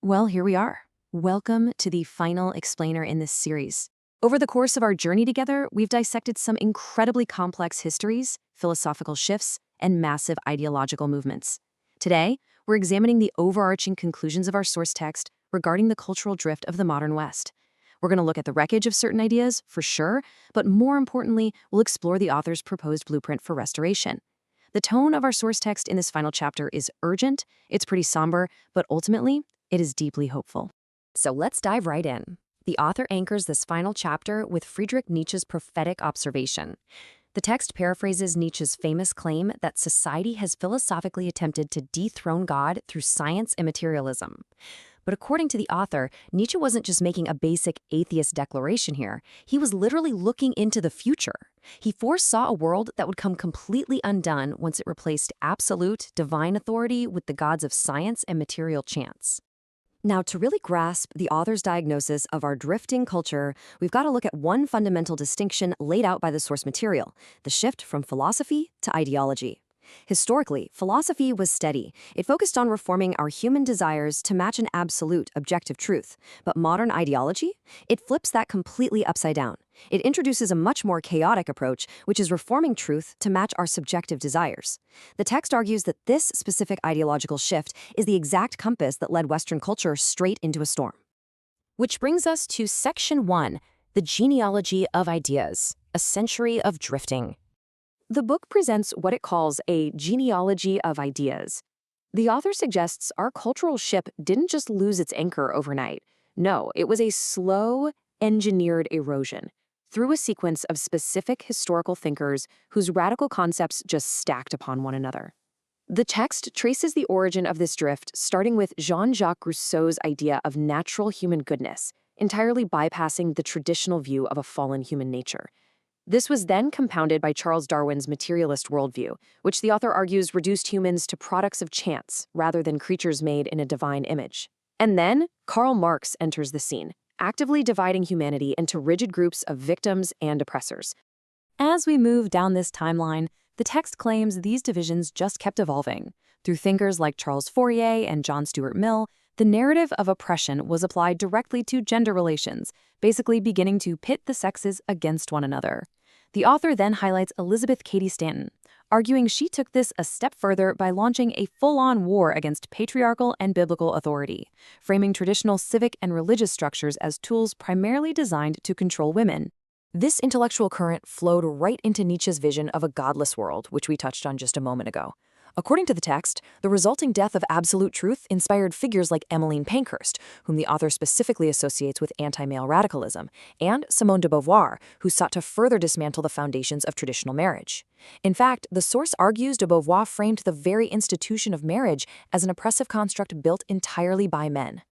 Well, here we are. Welcome to the final explainer in this series. Over the course of our journey together, we've dissected some incredibly complex histories, philosophical shifts, and massive ideological movements. Today, we're examining the overarching conclusions of our source text regarding the cultural drift of the modern West. We're going to look at the wreckage of certain ideas, for sure, but more importantly, we'll explore the author's proposed blueprint for restoration. The tone of our source text in this final chapter is urgent, it's pretty somber, but ultimately, it is deeply hopeful. So let's dive right in. The author anchors this final chapter with Friedrich Nietzsche's prophetic observation. The text paraphrases Nietzsche's famous claim that society has philosophically attempted to dethrone God through science and materialism. But according to the author, Nietzsche wasn't just making a basic atheist declaration here. He was literally looking into the future. He foresaw a world that would come completely undone once it replaced absolute, divine authority with the gods of science and material chance. Now, to really grasp the author's diagnosis of our drifting culture, we've got to look at one fundamental distinction laid out by the source material: the shift from philosophy to ideology. Historically, philosophy was steady. It focused on reforming our human desires to match an absolute, objective truth. But modern ideology? It flips that completely upside down. It introduces a much more chaotic approach, which is reforming truth to match our subjective desires. The text argues that this specific ideological shift is the exact compass that led Western culture straight into a storm. Which brings us to Section 1, the Genealogy of Ideas, a Century of Drifting. The book presents what it calls a genealogy of ideas. The author suggests our cultural ship didn't just lose its anchor overnight. No, it was a slow, engineered erosion through a sequence of specific historical thinkers whose radical concepts just stacked upon one another. The text traces the origin of this drift, starting with Jean-Jacques Rousseau's idea of natural human goodness, entirely bypassing the traditional view of a fallen human nature. This was then compounded by Charles Darwin's materialist worldview, which the author argues reduced humans to products of chance rather than creatures made in a divine image. And then, Karl Marx enters the scene, actively dividing humanity into rigid groups of victims and oppressors. As we move down this timeline, the text claims these divisions just kept evolving. Through thinkers like Charles Fourier and John Stuart Mill, the narrative of oppression was applied directly to gender relations, basically beginning to pit the sexes against one another. The author then highlights Elizabeth Cady Stanton, arguing she took this a step further by launching a full-on war against patriarchal and biblical authority, framing traditional civic and religious structures as tools primarily designed to control women. This intellectual current flowed right into Nietzsche's vision of a godless world, which we touched on just a moment ago. According to the text, the resulting death of absolute truth inspired figures like Emmeline Pankhurst, whom the author specifically associates with anti-male radicalism, and Simone de Beauvoir, who sought to further dismantle the foundations of traditional marriage. In fact, the source argues de Beauvoir framed the very institution of marriage as an oppressive construct built entirely by men.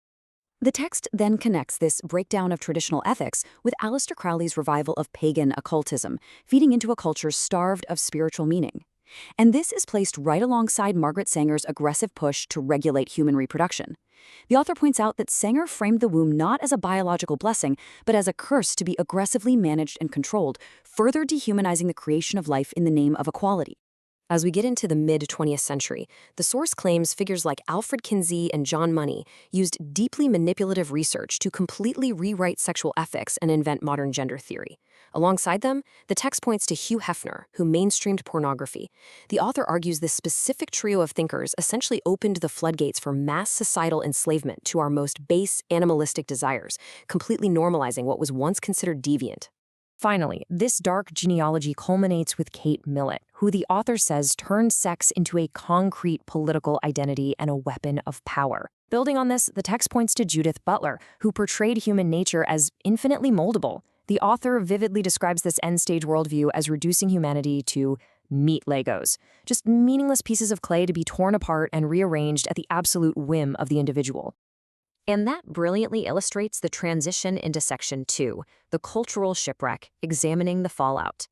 The text then connects this breakdown of traditional ethics with Aleister Crowley's revival of pagan occultism, feeding into a culture starved of spiritual meaning. And this is placed right alongside Margaret Sanger's aggressive push to regulate human reproduction. The author points out that Sanger framed the womb not as a biological blessing, but as a curse to be aggressively managed and controlled, further dehumanizing the creation of life in the name of equality. As we get into the mid-20th century, the source claims figures like Alfred Kinsey and John Money used deeply manipulative research to completely rewrite sexual ethics and invent modern gender theory. Alongside them, the text points to Hugh Hefner, who mainstreamed pornography. The author argues this specific trio of thinkers essentially opened the floodgates for mass societal enslavement to our most base animalistic desires, completely normalizing what was once considered deviant. Finally, this dark genealogy culminates with Kate Millett, who the author says turned sex into a concrete political identity and a weapon of power. Building on this, the text points to Judith Butler, who portrayed human nature as infinitely moldable. The author vividly describes this end-stage worldview as reducing humanity to meat Legos, just meaningless pieces of clay to be torn apart and rearranged at the absolute whim of the individual. And that brilliantly illustrates the transition into Section 2, the cultural shipwreck, examining the fallout.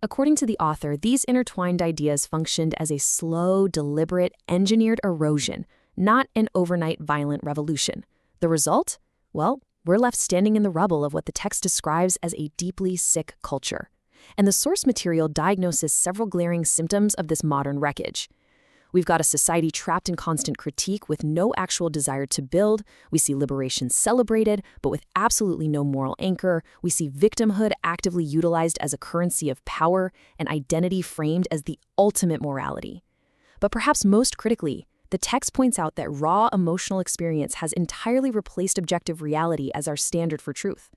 According to the author, these intertwined ideas functioned as a slow, deliberate, engineered erosion, not an overnight violent revolution. The result? Well, we're left standing in the rubble of what the text describes as a deeply sick culture. And the source material diagnoses several glaring symptoms of this modern wreckage. We've got a society trapped in constant critique with no actual desire to build. We see liberation celebrated, but with absolutely no moral anchor. We see victimhood actively utilized as a currency of power and identity framed as the ultimate morality. But perhaps most critically, the text points out that raw emotional experience has entirely replaced objective reality as our standard for truth.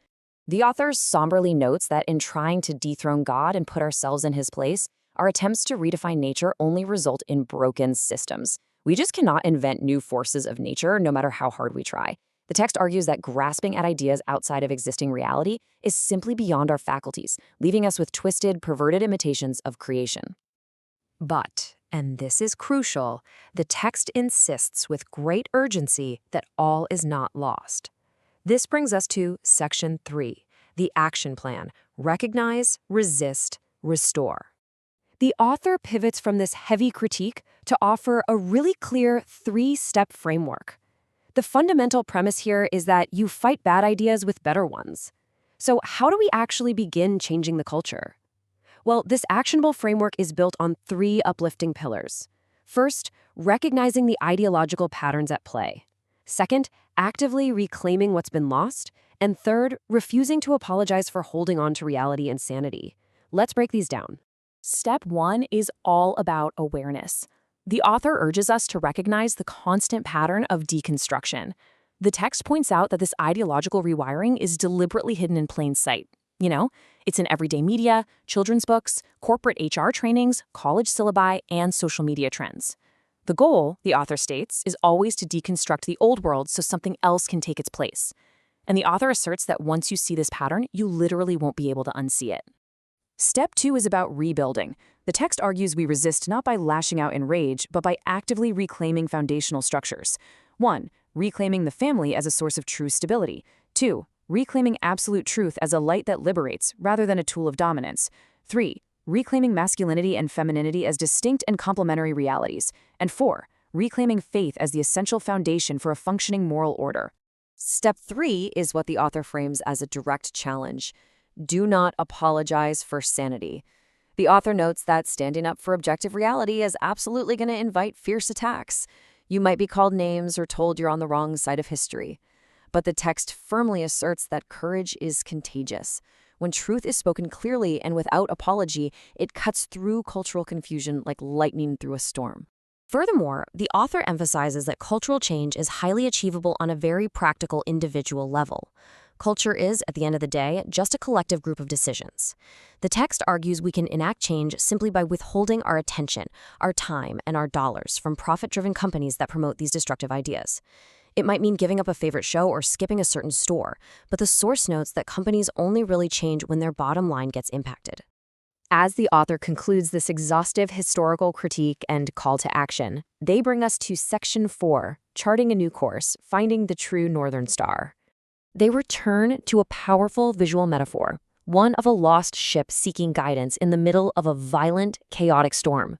The author somberly notes that in trying to dethrone God and put ourselves in his place, our attempts to redefine nature only result in broken systems. We just cannot invent new forces of nature, no matter how hard we try. The text argues that grasping at ideas outside of existing reality is simply beyond our faculties, leaving us with twisted, perverted imitations of creation. But, and this is crucial, the text insists with great urgency that all is not lost. This brings us to Section 3, the action plan: recognize, resist, restore. The author pivots from this heavy critique to offer a really clear 3-step framework. The fundamental premise here is that you fight bad ideas with better ones. So how do we actually begin changing the culture? Well, this actionable framework is built on 3 uplifting pillars. First, recognizing the ideological patterns at play. Second, actively reclaiming what's been lost. And third, refusing to apologize for holding on to reality and sanity. Let's break these down. Step 1 is all about awareness. The author urges us to recognize the constant pattern of deconstruction. The text points out that this ideological rewiring is deliberately hidden in plain sight. It's in everyday media, children's books, corporate HR trainings, college syllabi, and social media trends. The goal, the author states, is always to deconstruct the old world so something else can take its place. And the author asserts that once you see this pattern, you literally won't be able to unsee it. Step 2 is about rebuilding. The text argues we resist not by lashing out in rage, but by actively reclaiming foundational structures. 1. Reclaiming the family as a source of true stability. 2. Reclaiming absolute truth as a light that liberates, rather than a tool of dominance. 3. Reclaiming masculinity and femininity as distinct and complementary realities. And 4. Reclaiming faith as the essential foundation for a functioning moral order. Step 3 is what the author frames as a direct challenge. Do not apologize for sanity. The author notes that standing up for objective reality is absolutely going to invite fierce attacks. You might be called names or told you're on the wrong side of history. But the text firmly asserts that courage is contagious. When truth is spoken clearly and without apology, it cuts through cultural confusion like lightning through a storm. Furthermore, the author emphasizes that cultural change is highly achievable on a very practical individual level. Culture is, at the end of the day, just a collective group of decisions. The text argues we can enact change simply by withholding our attention, our time, and our dollars from profit-driven companies that promote these destructive ideas. It might mean giving up a favorite show or skipping a certain store, but the source notes that companies only really change when their bottom line gets impacted. As the author concludes this exhaustive historical critique and call to action, they bring us to Section 4, Charting a New Course, Finding the True Northern Star. They return to a powerful visual metaphor, one of a lost ship seeking guidance in the middle of a violent, chaotic storm.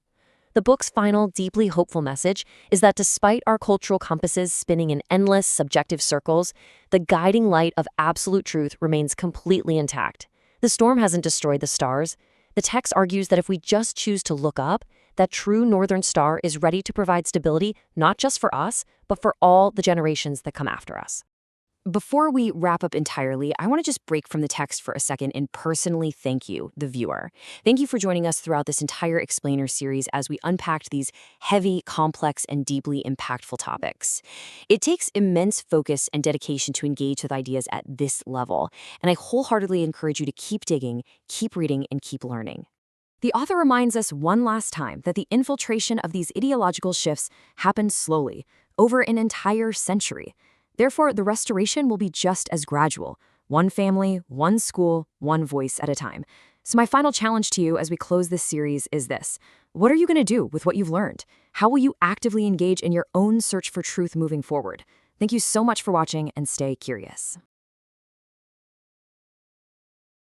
The book's final, deeply hopeful message is that despite our cultural compasses spinning in endless, subjective circles, the guiding light of absolute truth remains completely intact. The storm hasn't destroyed the stars. The text argues that if we just choose to look up, that true northern star is ready to provide stability not just for us, but for all the generations that come after us. Before we wrap up entirely, I want to just break from the text for a second and personally thank you, the viewer. Thank you for joining us throughout this entire Explainer series as we unpacked these heavy, complex, and deeply impactful topics. It takes immense focus and dedication to engage with ideas at this level, and I wholeheartedly encourage you to keep digging, keep reading, and keep learning. The author reminds us one last time that the infiltration of these ideological shifts happened slowly, over an entire century. Therefore, the restoration will be just as gradual, one family, one school, one voice at a time. So my final challenge to you as we close this series is this. What are you going to do with what you've learned? How will you actively engage in your own search for truth moving forward? Thank you so much for watching and stay curious.